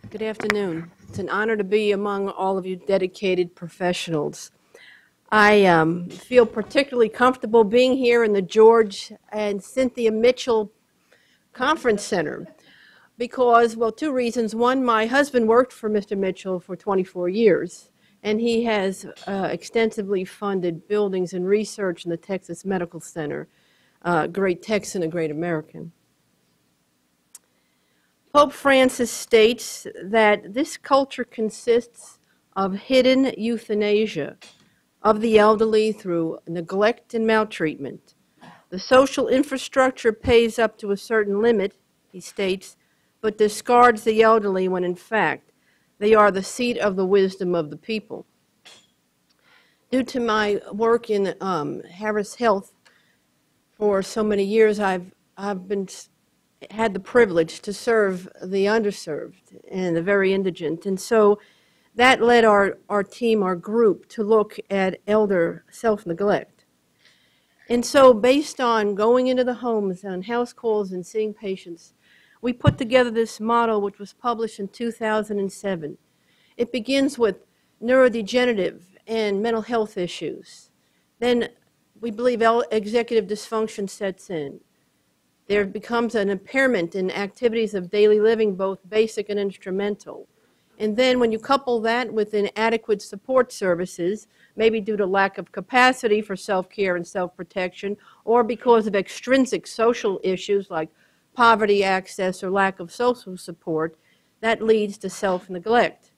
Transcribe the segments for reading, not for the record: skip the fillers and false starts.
Good afternoon. It's an honor to be among all of you dedicated professionals. I feel particularly comfortable being here in the George and Cynthia Mitchell Conference Center because, well, two reasons. One, my husband worked for Mr. Mitchell for 24 years, and he has extensively funded buildings and research in the Texas Medical Center, a great Texan, a great American. Pope Francis states that this culture consists of hidden euthanasia of the elderly through neglect and maltreatment. The social infrastructure pays up to a certain limit, he states, but discards the elderly when in fact they are the seat of the wisdom of the people. Due to my work in Harris Health for so many years, I've had the privilege to serve the underserved and the very indigent. And so that led our team, our group, to look at elder self-neglect. And so based on going into the homes on house calls and seeing patients, we put together this model which was published in 2007. It begins with neurodegenerative and mental health issues. Then we believe executive dysfunction sets in. There becomes an impairment in activities of daily living, both basic and instrumental. And then when you couple that with inadequate support services, maybe due to lack of capacity for self-care and self-protection, or because of extrinsic social issues like poverty, access, or lack of social support, that leads to self-neglect.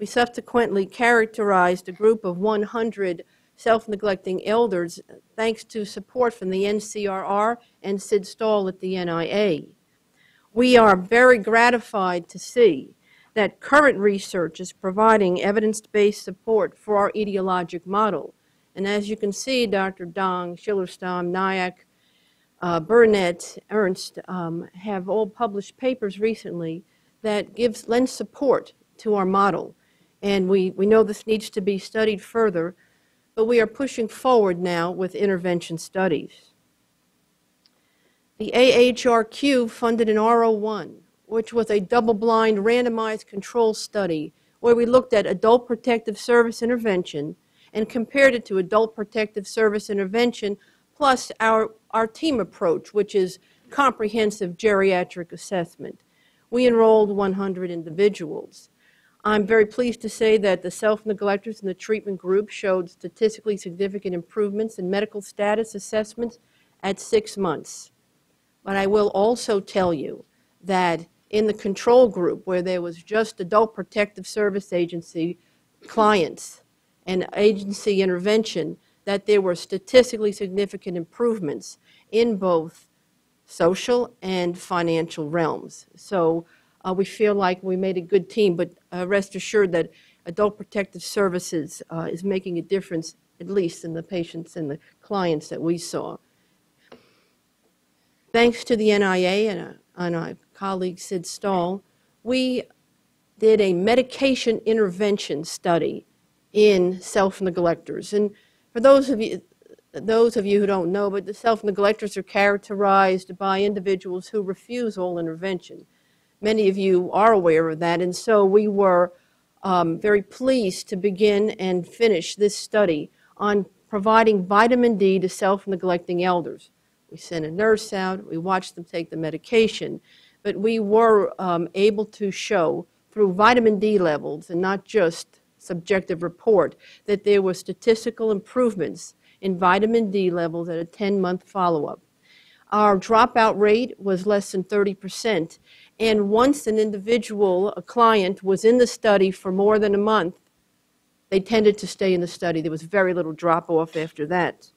We subsequently characterized a group of 100 self-neglecting elders thanks to support from the NCRR and Sid Stahl at the NIA. We are very gratified to see that current research is providing evidence-based support for our etiologic model. And as you can see, Dr. Dong, Schillerstam, Nyack, Burnett, Ernst have all published papers recently that lend support to our model. And we know this needs to be studied further, but we are pushing forward now with intervention studies. The AHRQ funded an R01, which was a double-blind randomized control study where we looked at adult protective service intervention and compared it to adult protective service intervention plus our team approach, which is comprehensive geriatric assessment. We enrolled 100 individuals. I'm very pleased to say that the self-neglectors in the treatment group showed statistically significant improvements in medical status assessments at 6 months. But I will also tell you that in the control group, where there was just Adult Protective Service Agency clients and agency intervention, that there were statistically significant improvements in both social and financial realms. So we feel like we made a good team, but rest assured that Adult Protective Services is making a difference, at least in the patients and the clients that we saw. Thanks to the NIA and our colleague Sid Stahl, we did a medication intervention study in self-neglectors. And for those of you who don't know, but the self-neglectors are characterized by individuals who refuse all intervention. Many of you are aware of that, and so we were very pleased to begin and finish this study on providing vitamin D to self-neglecting elders. We sent a nurse out, we watched them take the medication, but we were able to show through vitamin D levels and not just subjective report that there were statistical improvements in vitamin D levels at a 10-month follow-up. Our dropout rate was less than 30%. And once an individual, a client, was in the study for more than a month, they tended to stay in the study. There was very little drop-off after that.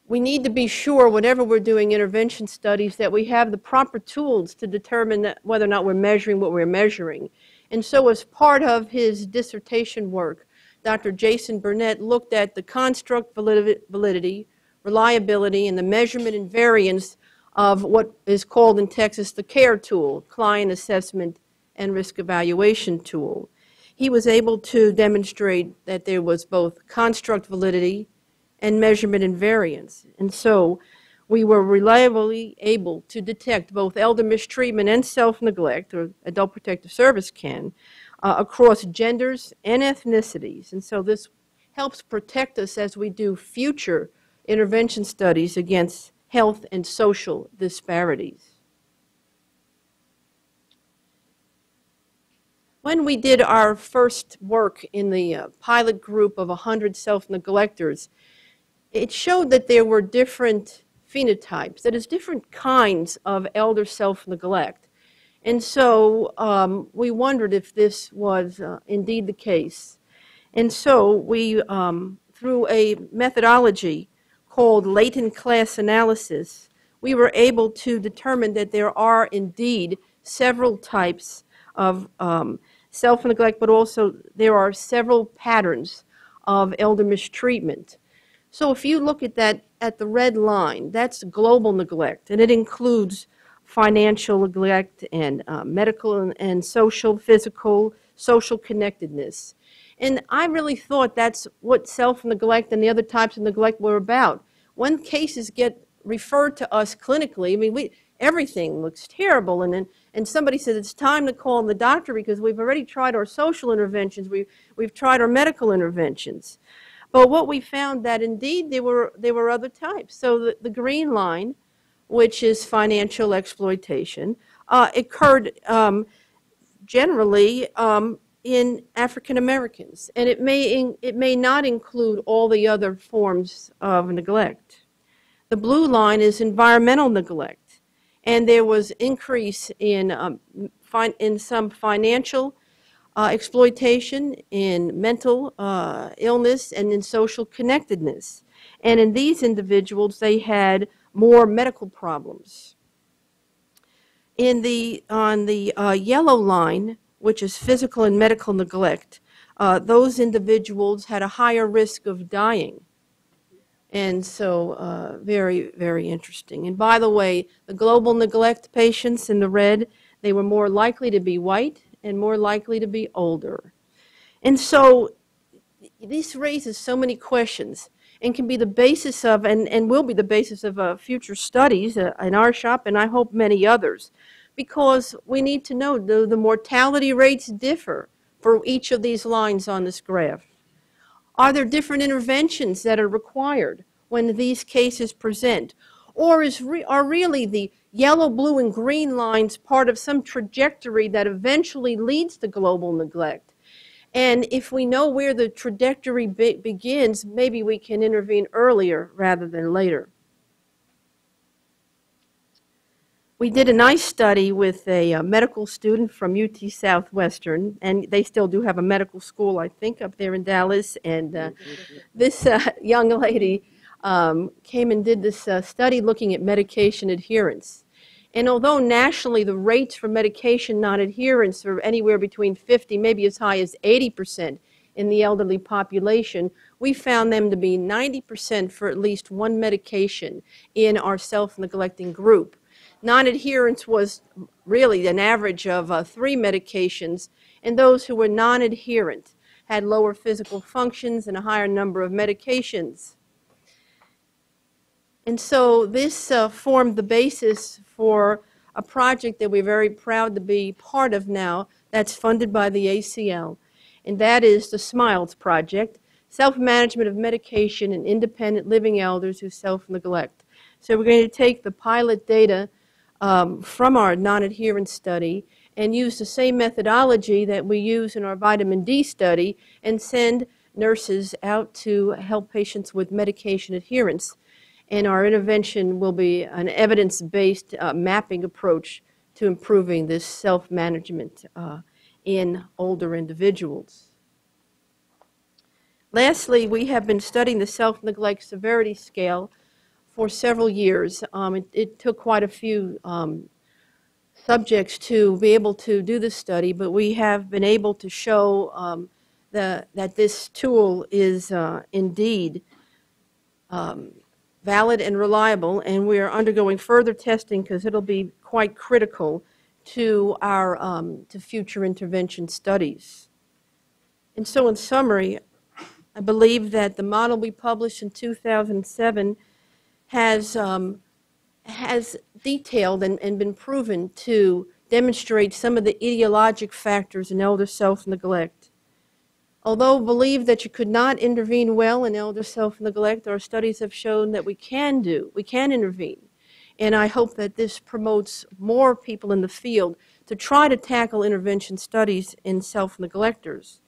We need to be sure, whenever we're doing intervention studies, that we have the proper tools to determine whether or not we're measuring what we're measuring. And so as part of his dissertation work, Dr. Jason Burnett looked at the construct validity, reliability, and the measurement and variance of what is called in Texas the CARE tool, Client Assessment and Risk Evaluation Tool. He was able to demonstrate that there was both construct validity and measurement and variance. And so we were reliably able to detect both elder mistreatment and self-neglect, or Adult Protective Service can, across genders and ethnicities. And so this helps protect us as we do future intervention studies against health and social disparities. When we did our first work in the pilot group of 100 self-neglectors, it showed that there were different phenotypes, that is, different kinds of elder self-neglect. And so we wondered if this was indeed the case. And so we, through a methodology called latent class analysis, we were able to determine that there are indeed several types of self-neglect, but also there are several patterns of elder mistreatment. So if you look at that, at the red line, that's global neglect, and it includes financial neglect and medical and social, physical, social connectedness. And I really thought that's what self-neglect and the other types of neglect were about. When cases get referred to us clinically, I mean, everything looks terrible, and somebody says it's time to call the doctor because we've already tried our social interventions, we've tried our medical interventions. But what we found that indeed there were other types. So the green line, which is financial exploitation, occurred generally in African Americans, and it may not include all the other forms of neglect. The blue line is environmental neglect, and there was increase in some financial exploitation, in mental illness, and in social connectedness. And in these individuals, they had more medical problems. On the yellow line, which is physical and medical neglect, those individuals had a higher risk of dying. And so very, very interesting. And by the way, the global neglect patients in the red, they were more likely to be white and more likely to be older. And so this raises so many questions and can be the basis of, and will be the basis of future studies in our shop, and I hope many others, because we need to know the mortality rates differ for each of these lines on this graph. Are there different interventions that are required when these cases present? Or are really the yellow, blue, and green lines part of some trajectory that eventually leads to global neglect? And if we know where the trajectory begins, maybe we can intervene earlier rather than later. We did a nice study with a medical student from UT Southwestern, and they still do have a medical school, I think, up there in Dallas. And this young lady came and did this study looking at medication adherence. And although nationally the rates for medication non-adherence are anywhere between 50, maybe as high as 80% in the elderly population, we found them to be 90% for at least one medication in our self-neglecting group. Non-adherence was really an average of 3 medications, and those who were non-adherent had lower physical functions and a higher number of medications. And so this formed the basis for a project that we're very proud to be part of now that's funded by the ACL, and that is the SMILES project, Self-Management of Medication in Independent Living Elders Who Self-Neglect. So we're going to take the pilot data from our non-adherence study and use the same methodology that we use in our vitamin D study and send nurses out to help patients with medication adherence. And our intervention will be an evidence-based mapping approach to improving this self-management in older individuals. Lastly, we have been studying the self-neglect severity scale for several years. It took quite a few subjects to be able to do this study, but we have been able to show that this tool is indeed valid and reliable, and we are undergoing further testing because it'll be quite critical to our to future intervention studies. And so in summary, I believe that the model we published in 2007 has has detailed and been proven to demonstrate some of the etiologic factors in elder self-neglect. Although believed that you could not intervene well in elder self-neglect, our studies have shown that we can intervene. And I hope that this promotes more people in the field to try to tackle intervention studies in self-neglectors.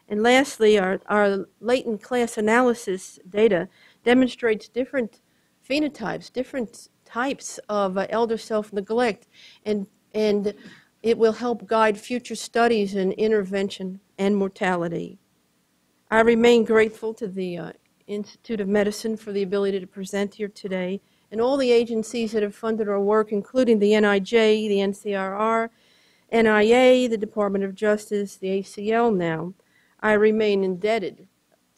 And lastly, our latent class analysis data demonstrates different phenotypes, different types of elder self-neglect, and it will help guide future studies in intervention and mortality. I remain grateful to the Institute of Medicine for the ability to present here today, and all the agencies that have funded our work, including the NIJ, the NCRR, NIA, the Department of Justice, the ACL now. I remain indebted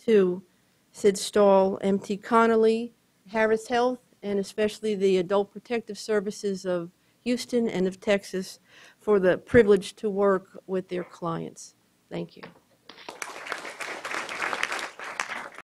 to Sid Stahl, M.T. Connolly, Harris Health, and especially the Adult Protective Services of Houston and of Texas for the privilege to work with their clients. Thank you.